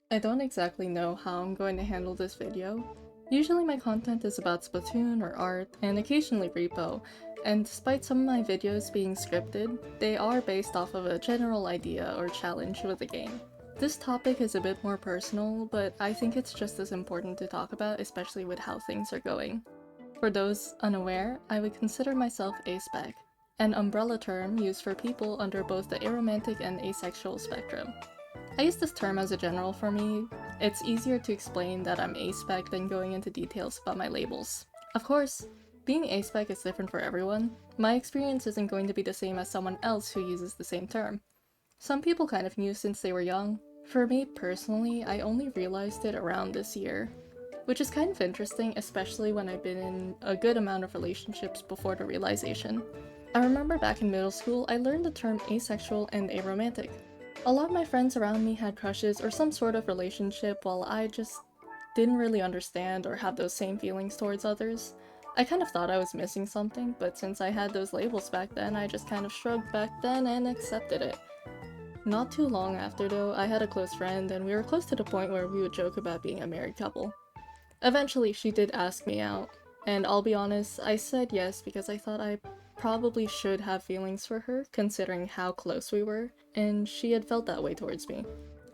I don't exactly know how I'm going to handle this video. Usually my content is about Splatoon or art, and occasionally repo, and despite some of my videos being scripted, they are based off of a general idea or challenge with the game. This topic is a bit more personal, but I think it's just as important to talk about, especially with how things are going. For those unaware, I would consider myself aspec, an umbrella term used for people under both the aromantic and asexual spectrum. I use this term as a general for me. It's easier to explain that I'm aspec than going into details about my labels. Of course, being aspec is different for everyone. My experience isn't going to be the same as someone else who uses the same term. Some people kind of knew since they were young. For me personally, I only realized it around this year, which is kind of interesting, especially when I've been in a good amount of relationships before the realization. I remember back in middle school, I learned the term asexual and aromantic. A lot of my friends around me had crushes or some sort of relationship while I just didn't really understand or have those same feelings towards others. I kind of thought I was missing something, but since I had those labels back then, I just kind of shrugged back then and accepted it. Not too long after though, I had a close friend and we were close to the point where we would joke about being a married couple. Eventually, she did ask me out, and I'll be honest, I said yes because I thought I probably should have feelings for her, considering how close we were, and she had felt that way towards me.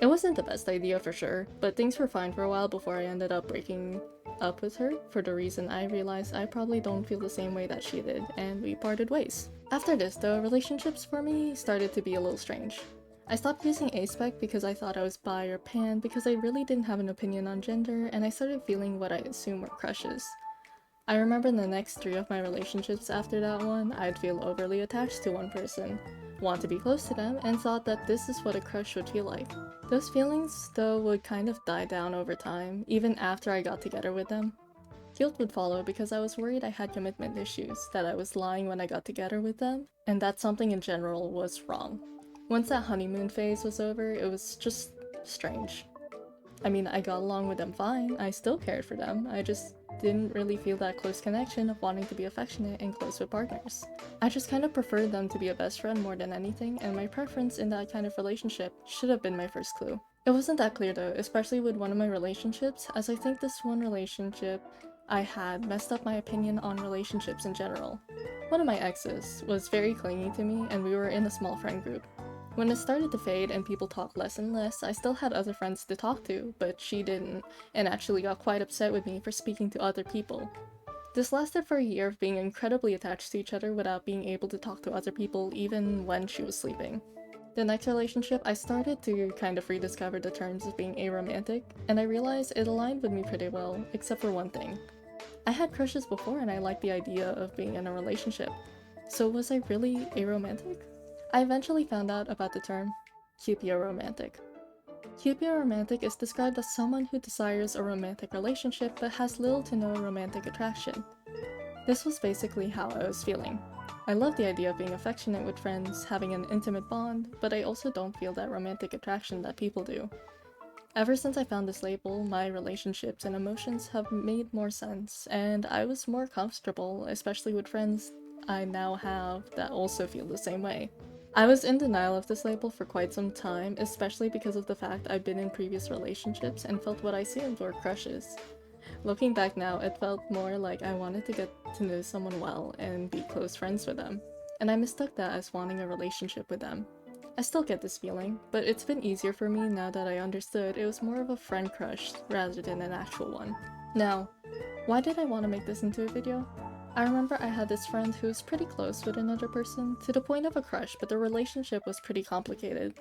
It wasn't the best idea for sure, but things were fine for a while before I ended up breaking up with her for the reason I realized I probably don't feel the same way that she did, and we parted ways. After this though, relationships for me started to be a little strange. I stopped using aspec because I thought I was bi or pan because I really didn't have an opinion on gender, and I started feeling what I assume were crushes. I remember in the next 3 of my relationships after that one, I'd feel overly attached to one person, want to be close to them, and thought that this is what a crush would feel like. Those feelings, though, would kind of die down over time, even after I got together with them. Guilt would follow because I was worried I had commitment issues, that I was lying when I got together with them, and that something in general was wrong. Once that honeymoon phase was over, it was just strange. I mean, I got along with them fine, I still cared for them, I just didn't really feel that close connection of wanting to be affectionate and close with partners. I just kind of preferred them to be a best friend more than anything, and my preference in that kind of relationship should have been my first clue. It wasn't that clear though, especially with one of my relationships, as I think this one relationship I had messed up my opinion on relationships in general. One of my exes was very clingy to me, and we were in a small friend group. When it started to fade and people talked less and less, I still had other friends to talk to, but she didn't, and actually got quite upset with me for speaking to other people. This lasted for a year of being incredibly attached to each other without being able to talk to other people even when she was sleeping. The next relationship, I started to kind of rediscover the terms of being aromantic, and I realized it aligned with me pretty well, except for one thing. I had crushes before and I liked the idea of being in a relationship. So was I really aromantic? I eventually found out about the term Cupioromantic. Cupioromantic is described as someone who desires a romantic relationship but has little to no romantic attraction. This was basically how I was feeling. I love the idea of being affectionate with friends, having an intimate bond, but I also don't feel that romantic attraction that people do. Ever since I found this label, my relationships and emotions have made more sense, and I was more comfortable, especially with friends I now have that also feel the same way. I was in denial of this label for quite some time, especially because of the fact I've been in previous relationships and felt what I assumed were crushes. Looking back now, it felt more like I wanted to get to know someone well and be close friends with them, and I mistook that as wanting a relationship with them. I still get this feeling, but it's been easier for me now that I understood it was more of a friend crush rather than an actual one. Now, why did I want to make this into a video? I remember I had this friend who was pretty close with another person, to the point of a crush, but the relationship was pretty complicated.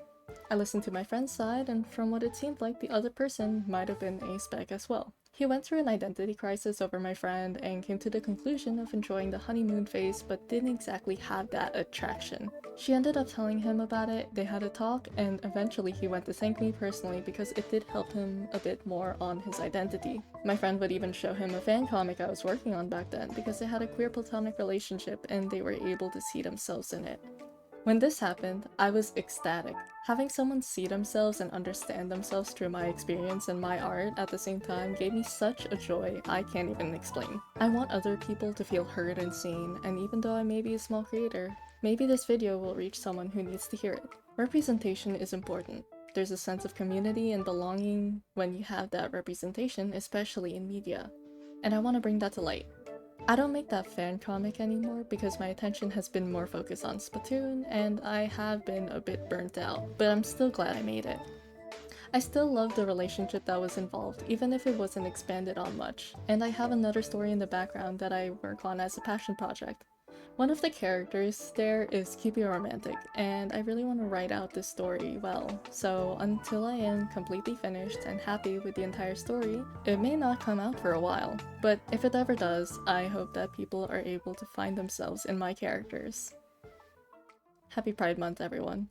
I listened to my friend's side, and from what it seemed like, the other person might have been a-spec as well. He went through an identity crisis over my friend and came to the conclusion of enjoying the honeymoon phase but didn't exactly have that attraction. She ended up telling him about it, they had a talk, and eventually he went to thank me personally because it did help him a bit more on his identity. My friend would even show him a fan comic I was working on back then because they had a queer platonic relationship and they were able to see themselves in it. When this happened, I was ecstatic. Having someone see themselves and understand themselves through my experience and my art at the same time gave me such a joy I can't even explain. I want other people to feel heard and seen, and even though I may be a small creator, maybe this video will reach someone who needs to hear it. Representation is important. There's a sense of community and belonging when you have that representation, especially in media. And I want to bring that to light. I don't make that fan comic anymore because my attention has been more focused on Splatoon and I have been a bit burnt out, but I'm still glad I made it. I still love the relationship that was involved, even if it wasn't expanded on much, and I have another story in the background that I work on as a passion project. One of the characters there is Cupioromantic, and I really want to write out this story well, so until I am completely finished and happy with the entire story, it may not come out for a while, but if it ever does, I hope that people are able to find themselves in my characters. Happy Pride Month, everyone.